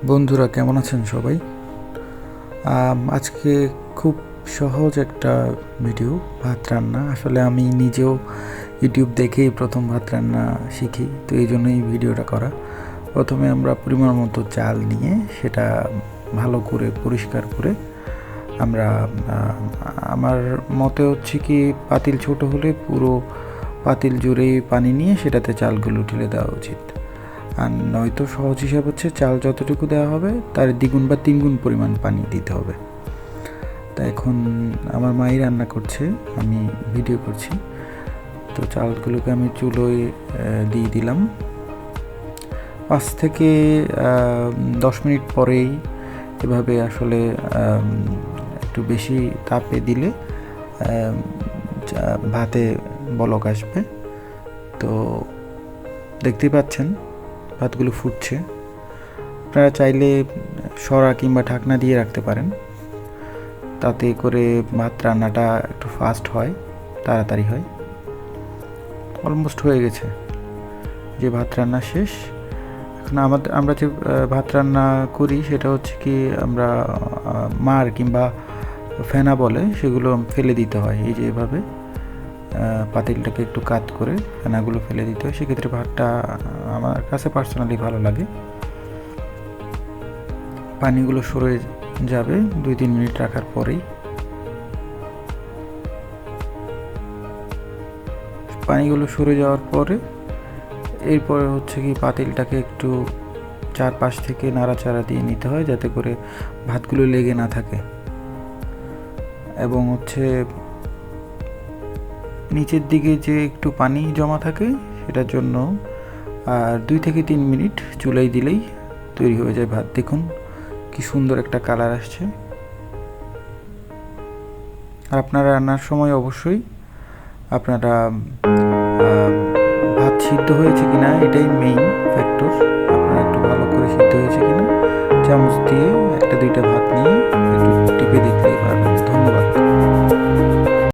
বন্ধুরা কেমন আছেন সবাই? আজকে খুব সহজ একটা ভিডিও, ভাত রান্না। আসলে আমি নিজেও ইউটিউব দেখেই প্রথম ভাত রান্না শিখি, তো এই জন্যই ভিডিওটা করা। প্রথমে আমরা পরিমাণ মতো চাল নিয়ে সেটা ভালো করে পরিষ্কার করে আমরা আমার মতে হচ্ছে কি পাতিল ছোট হলে পুরো পাতিল জুড়েই পানি নিয়ে সেটাতে চালগুলো ঢেলে দেওয়া উচিত। আর নয়তো সহজ হিসাব হচ্ছে চাল যতটুকু দেওয়া হবে তার দ্বিগুণ বা তিনগুণ পরিমাণ পানি দিতে হবে। তা এখন আমার মাই রান্না করছে, আমি ভিডিও করছি। তো চালগুলোকে আমি চুলোয় দিয়ে দিলাম। 5 থেকে 10 মিনিট পরেই এভাবে আসলে একটু বেশি তাপে দিলে ভাতে বলক আসবে। তো দেখতেই পাচ্ছেন ভাতগুলো ফুটছে। আপনারা চাইলে সরা কিংবা ঢাকনা দিয়ে রাখতে পারেন, তাতে করে ভাত রান্নাটা একটু ফাস্ট হয়, তাড়াতাড়ি হয়। অলমোস্ট হয়ে গেছে, যে ভাত রান্না শেষ। এখন আমরা যে ভাত রান্না করি সেটা হচ্ছে কি আমরা মার কিংবা ফেনা বলে সেগুলো ফেলে দিতে হয়। এই যে এভাবে পাতিলটাকে একটু কাত করে ফেনাগুলো ফেলে দিতে হয়, সেক্ষেত্রে ভাতটা আমার কাছে পার্সোনালি ভালো লাগে। পানিগুলো সরে যাবে 2-3 মিনিট রাখার পরেই। পানিগুলো সরে যাওয়ার পরে এরপরে হচ্ছে কি পাতিলটাকে একটু চারপাশ থেকে নাড়াচাড়া দিয়ে নিতে হয়, যাতে করে ভাতগুলো লেগে না থাকে। এবং হচ্ছে নিচের দিকে যে একটু পানি জমা থাকে সেটার জন্য আর 2 থেকে 3 মিনিট চুলায় দিলেই তৈরি হয়ে যায় ভাত। দেখুন কি সুন্দর একটা কালার আসছে। আর আপনারা রান্নার সময় অবশ্যই আপনারা ভাত সিদ্ধ হয়েছে কিনা এটাই মেইন ফ্যাক্টর। আপনারা একটু ভালো করে সিদ্ধ হয়েছে কিনা চামচ দিয়ে 1-2টা ভাত নিয়ে একটু